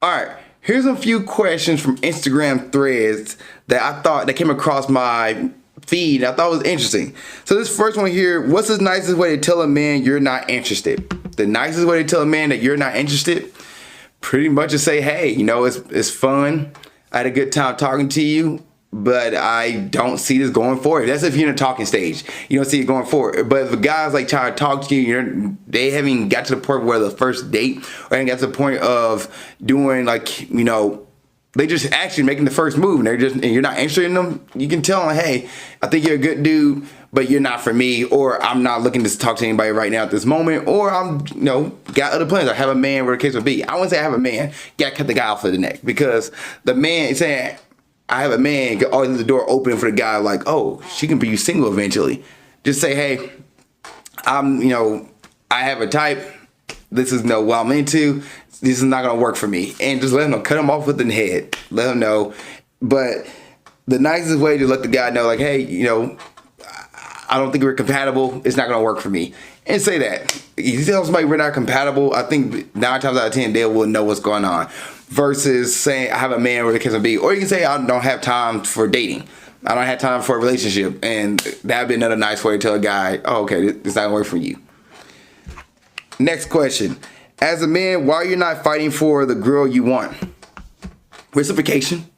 All right, here's a few questions from Instagram threads that came across my feed. I thought was interesting. So this first one here, what's the nicest way to tell a man you're not interested? The nicest way to tell a man that you're not interested, pretty much to say, hey, it's fun. I had a good time talking to you, but I don't see this going forward. That's if you're in a talking stage. You don't see it going forward. But if a guy's like trying to talk to you, they haven't even got to the point where the first date, or haven't got to the point of doing they just actually making the first move, and you're not interested in them, you can tell them, hey, I think you're a good dude, but you're not for me, or I'm not looking to talk to anybody right now at this moment, or I'm, got other plans. I have a man, where the case would be. I wouldn't say I have a man, gotta cut the guy off of the neck, because the man is saying, I have a man, always leave the door open for the guy, like, oh, she can be single eventually. Just say, hey, I have a type. This is what I'm into. This is not gonna work for me. And just let him know, cut him off with the head. Let him know. But the nicest way to let the guy know, like, hey, I don't think we're compatible. It's not gonna work for me. And say that. If you tell somebody we're not compatible, I think 9 times out of 10 they will know what's going on. Versus saying I have a man where the case will be. Or you can say I don't have time for dating. I don't have time for a relationship. And that'd be another nice way to tell a guy, oh, okay, it's not gonna work for you. Next question. As a man, why are you not fighting for the girl you want? Reciprocation.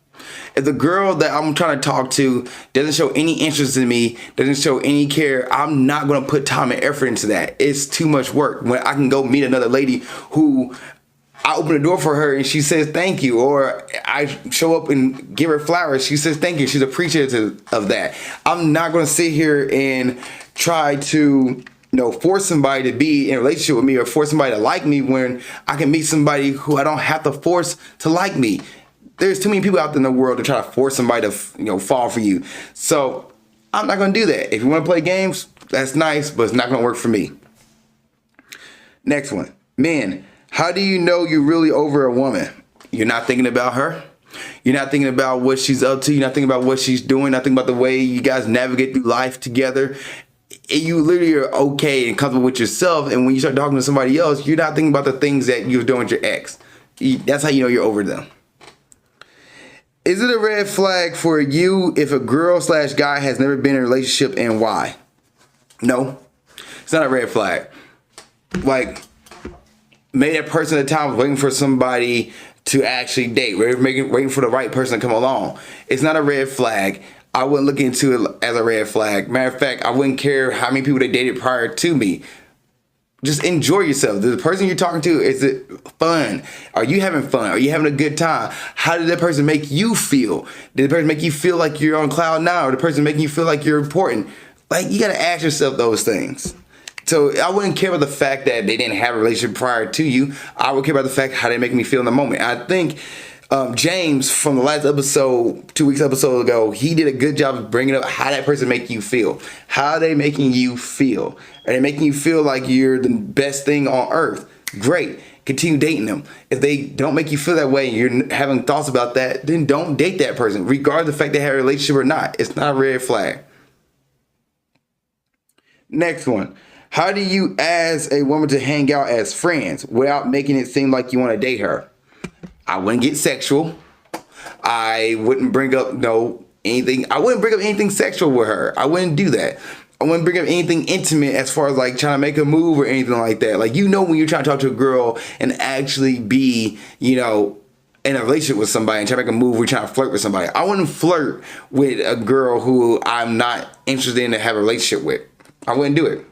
If the girl that I'm trying to talk to doesn't show any interest in me, doesn't show any care, I'm not going to put time and effort into that. It's too much work. When I can go meet another lady who I open the door for her and she says thank you, or I show up and give her flowers, she says thank you, she's appreciative of that. I'm not going to sit here and try to force somebody to be in a relationship with me, or force somebody to like me, when I can meet somebody who I don't have to force to like me. There's too many people out there in the world to try to force somebody to fall for you. So I'm not going to do that. If you want to play games, that's nice, but it's not going to work for me. Next one. Men, how do you know you're really over a woman? You're not thinking about her. You're not thinking about what she's up to. You're not thinking about what she's doing. Not thinking about the way you guys navigate through life together. You literally are okay and comfortable with yourself, and when you start talking to somebody else, you're not thinking about the things that you were doing with your ex. That's how you know you're over them. Is it a red flag for you if a girl/guy has never been in a relationship, and why? No, it's not a red flag. Like, maybe that person at the time was waiting for somebody to actually date, waiting for the right person to come along. It's not a red flag. I wouldn't look into it as a red flag. Matter of fact, I wouldn't care how many people they dated prior to me. Just enjoy yourself. The person you're talking to, is it fun? Are you having fun? Are you having a good time? How did that person make you feel? Did the person make you feel like you're on cloud nine, or the person making you feel like you're important? Like, you got to ask yourself those things. So I wouldn't care about the fact that they didn't have a relationship prior to you. I would care about the fact how they make me feel in the moment. I think James from the last episode, 2 weeks episode ago, he did a good job of bringing up how that person make you feel. How are they making you feel? Are they making you feel like you're the best thing on earth? Great. Continue dating them. If they don't make you feel that way and you're having thoughts about that, then don't date that person, regardless of the fact they have a relationship or not. It's not a red flag. Next one. How do you ask a woman to hang out as friends without making it seem like you want to date her? I wouldn't get sexual. I wouldn't bring up anything. I wouldn't bring up anything sexual with her. I wouldn't do that. I wouldn't bring up anything intimate as far as like trying to make a move or anything like that. Like, when you're trying to talk to a girl and actually be, in a relationship with somebody and try to make a move, we're trying to flirt with somebody. I wouldn't flirt with a girl who I'm not interested in to have a relationship with. I wouldn't do it.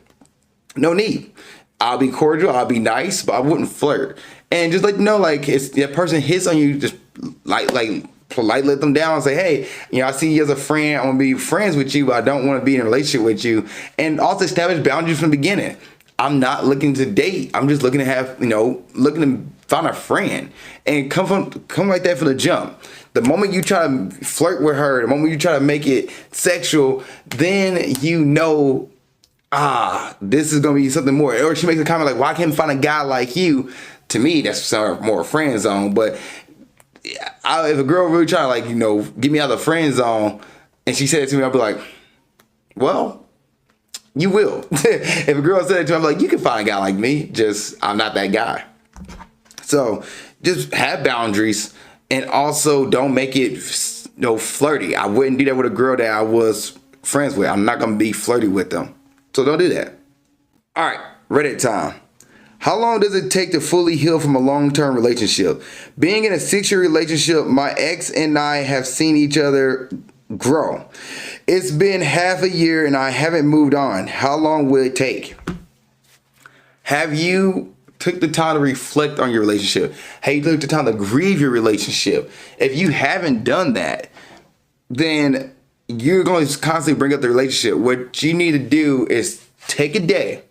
No need. I'll be cordial, I'll be nice, but I wouldn't flirt. And just like, if that person hits on you, just politely let them down and say, hey, I see you as a friend. I want to be friends with you, but I don't want to be in a relationship with you. And also establish boundaries from the beginning. I'm not looking to date. I'm just looking to have, looking to find a friend. And come like that from the jump. The moment you try to flirt with her, the moment you try to make it sexual, then this is going to be something more. Or she makes a comment like, why can't I find a guy like you? To me, that's more friend zone. But if a girl really try to get me out of the friend zone, and she said it to me, I'll be like, well, you will. If a girl said it to me, I'm like, you can find a guy like me, just I'm not that guy. So just have boundaries, and also don't make it flirty. I wouldn't do that with a girl that I was friends with. I'm not gonna be flirty with them. So don't do that. All right, Reddit time. How long does it take to fully heal from a long-term relationship? Being in a 6-year relationship, my ex and I have seen each other grow. It's been half a year and I haven't moved on. How long will it take? Have you took the time to reflect on your relationship? Have you took the time to grieve your relationship? If you haven't done that, then you're going to constantly bring up the relationship. What you need to do is take a day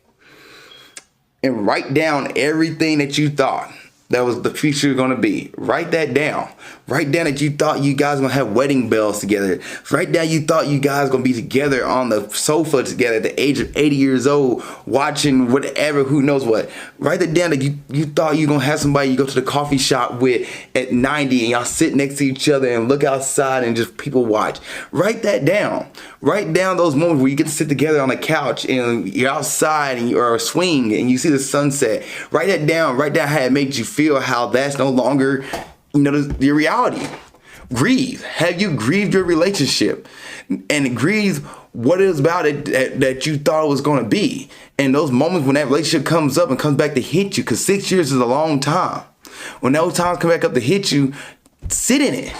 and write down everything that you thought that was the future going to be. Write that down. Write down that you thought you guys were going to have wedding bells together. Write down you thought you guys going to be together on the sofa together at the age of 80 years old, watching whatever, who knows what. Write that down that you thought you were going to have somebody you go to the coffee shop with at 90 and y'all sit next to each other and look outside and just people watch. Write that down. Write down those moments where you get to sit together on the couch and you're outside and you're swing and you see the sunset. Write that down. Write down how it makes you feel, how that's no longer, your reality. Grieve. Have you grieved your relationship? And grieve what it is about it that you thought it was going to be. And those moments when that relationship comes up and comes back to hit you, because 6 years is a long time. When those times come back up to hit you, sit in it.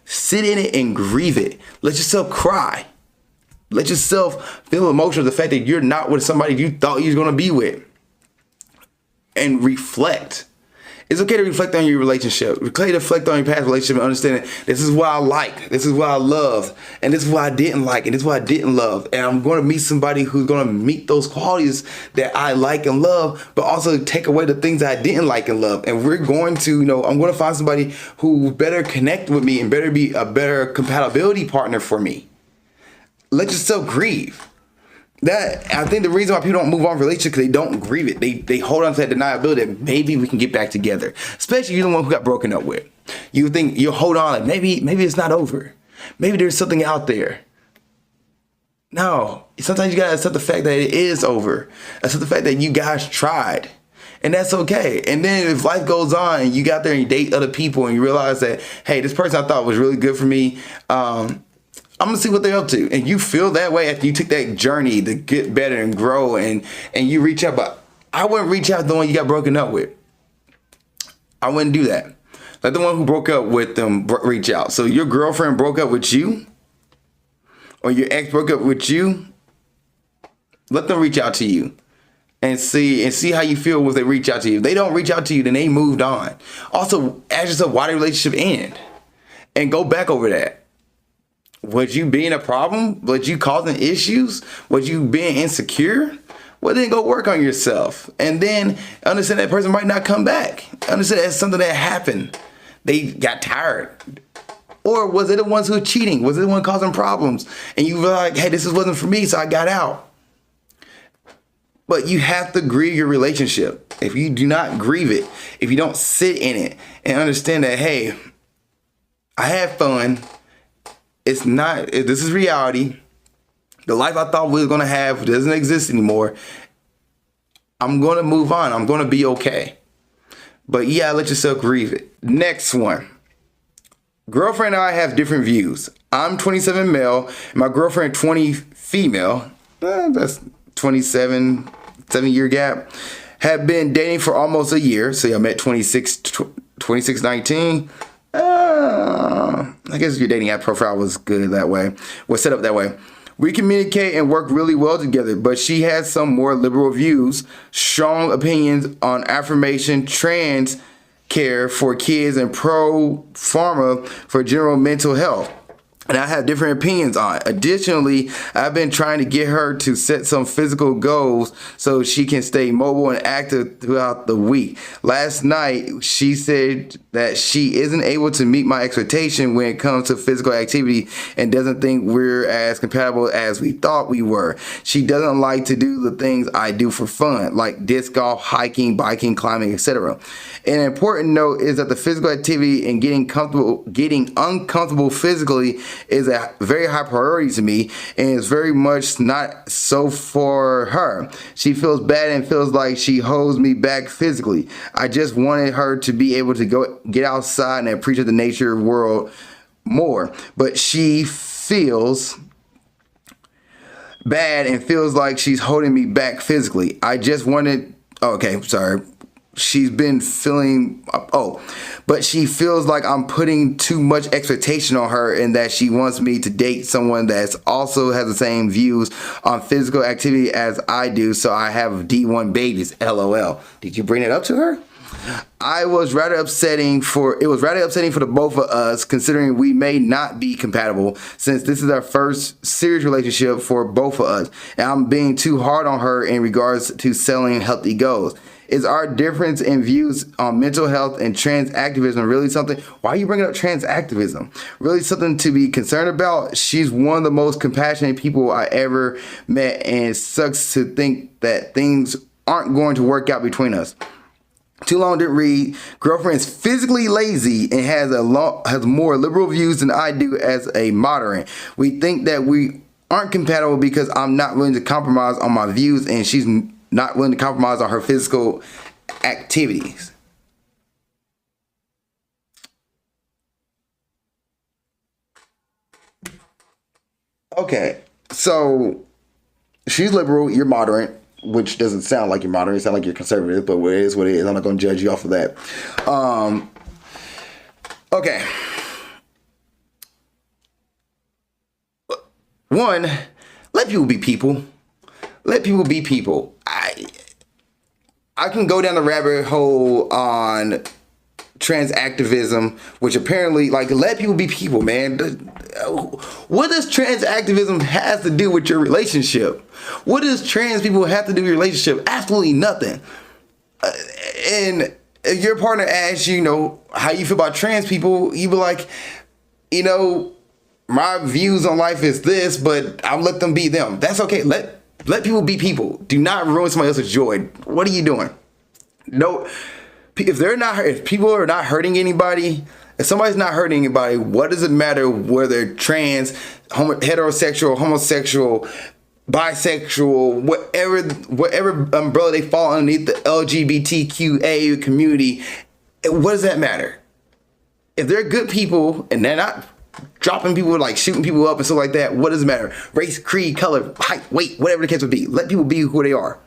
Sit in it and grieve it. Let yourself cry. Let yourself feel emotional the fact that you're not with somebody you thought you were going to be with. And reflect. It's okay to reflect on your relationship. It's okay to reflect on your past relationship and understand that this is what I like, this is what I love, and this is what I didn't like, and this is what I didn't love. And I'm going to meet somebody who's going to meet those qualities that I like and love, but also take away the things that I didn't like and love. And we're going to, I'm going to find somebody who better connect with me and better be a better compatibility partner for me. Let yourself grieve. That, I think the reason why people don't move on from relationships because they don't grieve it. They hold on to that deniability that maybe we can get back together. Especially you're the one who got broken up with. You think you'll hold on like maybe it's not over. Maybe there's something out there. No. Sometimes you gotta accept the fact that it is over. Accept the fact that you guys tried. And that's okay. And then if life goes on and you got there and you date other people and you realize that, hey, this person I thought was really good for me, I'm gonna see what they're up to. And you feel that way after you took that journey to get better and grow and you reach out. But I wouldn't reach out to the one you got broken up with. I wouldn't do that. Let the one who broke up with them reach out. So your girlfriend broke up with you or your ex broke up with you, let them reach out to you and see how you feel when they reach out to you. If they don't reach out to you, then they moved on. Also, ask yourself why the relationship end and go back over that. Was you being a problem? Was you causing issues? Was you being insecure? Well, then go work on yourself. And then understand that person might not come back. Understand that's something that happened. They got tired. Or was it the ones who were cheating? Was it the one causing problems? And you were like, hey, this wasn't for me, so I got out. But you have to grieve your relationship. If you do not grieve it, if you don't sit in it and understand that, hey, I had fun. It's not, this is reality. The life I thought we were going to have doesn't exist anymore. I'm going to move on. I'm going to be okay. But yeah, let yourself grieve it. Next one. Girlfriend and I have different views. I'm 27 male, and my girlfriend 20 female. That's 27, 7-year gap. Have been dating for almost a year. So y'all met 2619. I guess your dating app profile was good that way. Was set up that way. We communicate and work really well together, but she has some more liberal views, strong opinions on affirmation, trans care for kids, and pro-pharma for general mental health. And I have different opinions on it. Additionally, I've been trying to get her to set some physical goals so she can stay mobile and active throughout the week. Last night, she said that she isn't able to meet my expectation when it comes to physical activity and doesn't think we're as compatible as we thought we were. She doesn't like to do the things I do for fun, like disc golf, hiking, biking, climbing, etc. An important note is that the physical activity and getting uncomfortable physically is a very high priority to me, and it's very much not so for her. She feels bad and feels like she holds me back physically. I just wanted her to be able to go get outside and appreciate the nature world more, but she feels bad and feels like she's holding me back physically. I just wanted, okay, sorry. She's been feeling, but she feels like I'm putting too much expectation on her, and that she wants me to date someone that also has the same views on physical activity as I do, so I have D1 babies, LOL. Did you bring it up to her? It was rather upsetting for the both of us, considering we may not be compatible, since this is our first serious relationship for both of us, and I'm being too hard on her in regards to selling healthy goals. Is our difference in views on mental health and trans activism really something? Why are you bringing up trans activism? Really something to be concerned about? She's one of the most compassionate people I ever met, and it sucks to think that things aren't going to work out between us. Too long didn't read. Girlfriend is physically lazy and has more liberal views than I do as a moderate. We think that we aren't compatible because I'm not willing to compromise on my views, and she's not willing to compromise on her physical activities. Okay, so she's liberal, you're moderate, which doesn't sound like you're moderate. It sounds like you're conservative, but it is what it is. I'm not going to judge you off of that. Okay. One, let people be people. Let people be people. I can go down the rabbit hole on trans activism, which apparently, like, let people be people, man. What does trans activism has to do with your relationship? What does trans people have to do with your relationship? Absolutely nothing. And if your partner asks you, how you feel about trans people, you be like, my views on life is this, but I'll let them be them. That's okay. Let people be people. Do not ruin somebody else's joy. What are you doing? No, if people are not hurting anybody, if somebody's not hurting anybody, what does it matter whether trans, heterosexual, homosexual, bisexual, whatever umbrella they fall underneath, the LGBTQA community? What does that matter? If they're good people and they're not dropping people, like shooting people up and stuff like that, what does it matter? Race, creed, color, height, weight, whatever the case would be. Let people be who they are.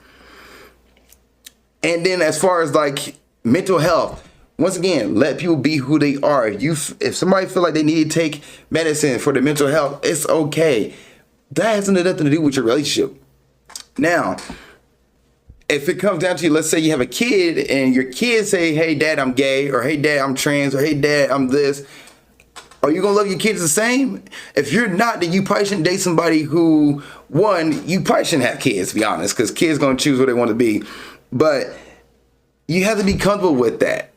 And then as far as like mental health, once again, let people be who they are. If somebody feel like they need to take medicine for their mental health, it's okay. That has nothing to do with your relationship. Now, if it comes down to, let's say you have a kid and your kid say, hey dad, I'm gay, or hey dad, I'm trans, or hey dad, I'm this. Are you gonna love your kids the same? If you're not, then you probably shouldn't date somebody who, one, you probably shouldn't have kids, to be honest, because kids gonna choose what they want to be. But you have to be comfortable with that.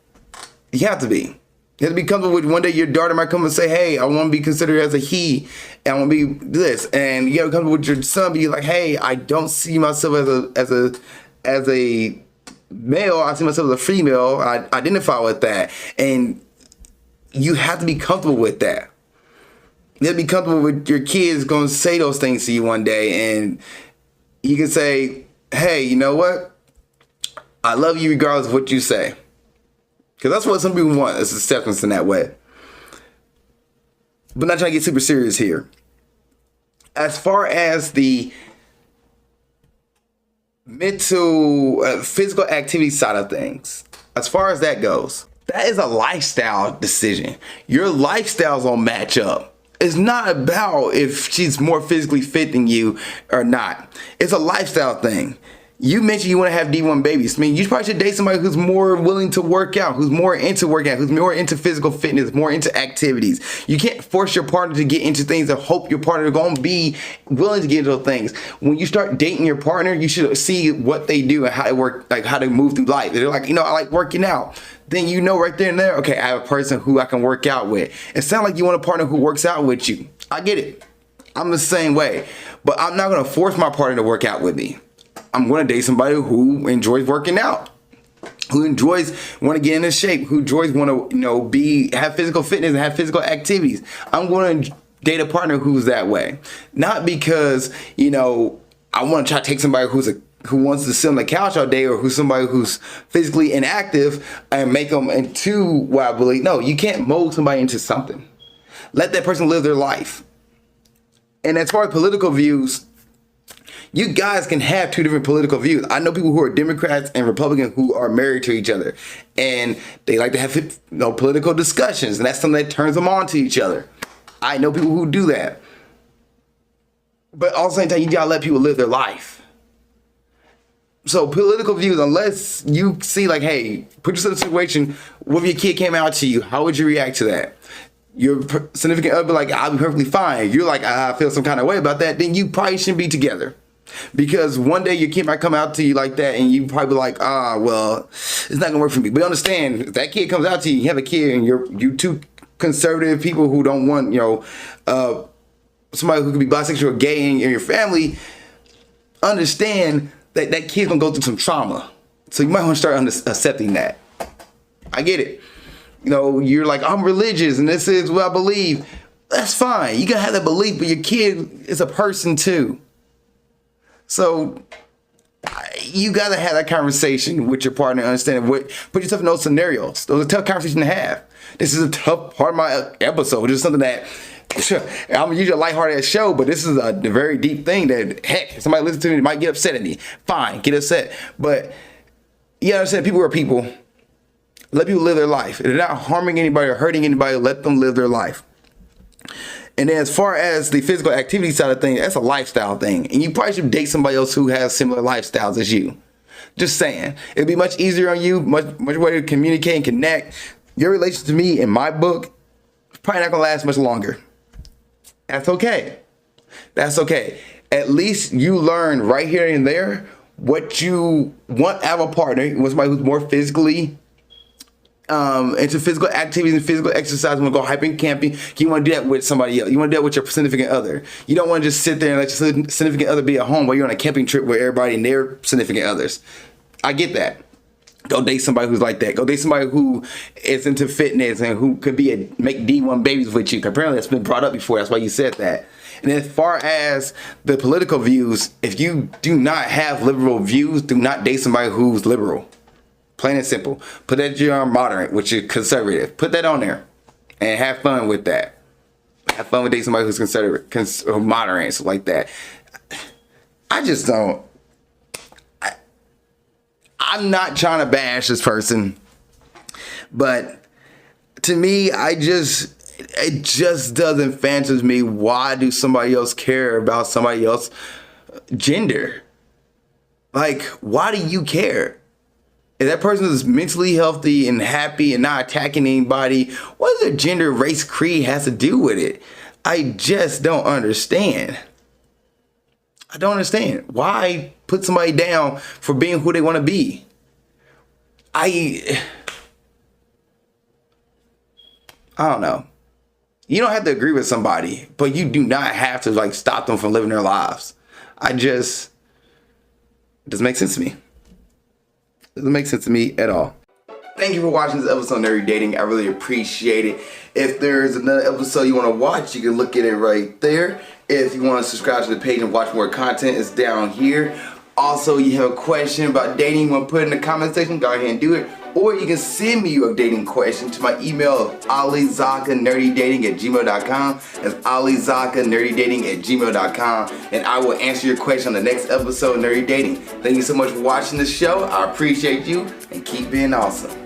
You have to be. You have to be comfortable with one day your daughter might come and say, hey, I want to be considered as a he, and I want to be this. And you have to be comfortable with your son be like, hey, I don't see myself as a male. I see myself as a female. I identify with that. And you have to be comfortable with that. You have to be comfortable with your kids going to say those things to you one day, and you can say, hey, you know what? I love you regardless of what you say. Because that's what some people want, is acceptance in that way. But not trying to get super serious here. As far as the mental, physical activity side of things, as far as that goes, that is a lifestyle decision. Your lifestyles don't match up. It's not about if she's more physically fit than you or not. It's a lifestyle thing. You mentioned you want to have D1 babies. I mean, you probably should date somebody who's more willing to work out, who's more into working out, who's more into physical fitness, more into activities. You can't force your partner to get into things and hope your partner is going to be willing to get into those things. When you start dating your partner, you should see what they do and how they work, like how they move through life. They're like, I like working out. Then you know right there and there, okay, I have a person who I can work out with. It sounds like you want a partner who works out with you. I get it. I'm the same way. But I'm not going to force my partner to work out with me. I'm going to date somebody who enjoys working out, who enjoys want to get into shape, who enjoys want to have physical fitness and have physical activities. I'm going to date a partner who's that way. Not because, I want to try to take somebody who wants to sit on the couch all day, or who's somebody who's physically inactive, and make them into what I believe. No, you can't mold somebody into something. Let that person live their life. And as far as political views, you guys can have two different political views. I know people who are Democrats and Republicans who are married to each other, and they like to have political discussions, and that's something that turns them on to each other. I know people who do that. But all the same time, you gotta let people live their life. So political views, unless you see like, hey, put yourself in a situation, what if your kid came out to you? How would you react to that? Your significant other be like, I'll be perfectly fine. You're like, I feel some kind of way about that. Then you probably shouldn't be together. Because one day your kid might come out to you like that, and you probably be like, well, it's not gonna work for me. But understand, if that kid comes out to you, you have a kid, and you two conservative people who don't want, somebody who could be bisexual or gay in your family, understand that that kid's gonna go through some trauma. So you might want to start accepting that. I get it. You're like, I'm religious and this is what I believe. That's fine. You can have that belief, but your kid is a person too. So you gotta have that conversation with your partner, understand put yourself in those scenarios. Those are tough conversations to have. This is a tough part of my episode. This is something that I'm usually a lighthearted show, but this is a very deep thing that, heck, if somebody listens to me, might get upset at me. Fine, get upset. But you understand, people are people. Let people live their life. If they're not harming anybody or hurting anybody, let them live their life. And then as far as the physical activity side of things, that's a lifestyle thing. And you probably should date somebody else who has similar lifestyles as you. Just saying. It'd be much easier on you, much way to communicate and connect. Your relationship to me, in my book, is probably not going to last much longer. That's okay. That's okay. At least you learn right here and there what you want out of a partner. You want somebody who's more physically into physical activities and physical exercise. You want to go hiking, camping. You want to do that with somebody else. You want to do that with your significant other. You don't want to just sit there and let your significant other be at home while you're on a camping trip with everybody and their significant others. I get that. Go date somebody who's like that. Go date somebody who is into fitness and who could make D1 babies with you. Apparently that's been brought up before. That's why you said that. And as far as the political views, if you do not have liberal views, do not date somebody who's liberal. Plain and simple. Put that you're moderate, which is conservative. Put that on there and have fun with that. Have fun with dating somebody who's conservative, or moderate, so like that. I just don't. I'm not trying to bash this person, but to me, it just doesn't fantasy me. Why do somebody else care about somebody else's gender? Like, why do you care? If that person is mentally healthy and happy and not attacking anybody, what does their gender, race, creed has to do with it? I just don't understand. I don't understand. Why put somebody down for being who they want to be? I don't know. You don't have to agree with somebody, but you do not have to stop them from living their lives. It doesn't make sense to me. It doesn't make sense to me at all. Thank you for watching this episode of Nerdy Dating. I really appreciate it. If there's another episode you want to watch, you can look at it right there. If you want to subscribe to the page and watch more content, it's down here. Also, you have a question about dating, you want to put it in the comment section, go ahead and do it. Or you can send me your dating question to my email of alizakkanerdydating@gmail.com. That's alizakkanerdydating@gmail.com. And I will answer your question on the next episode of Nerdy Dating. Thank you so much for watching this show. I appreciate you, and keep being awesome.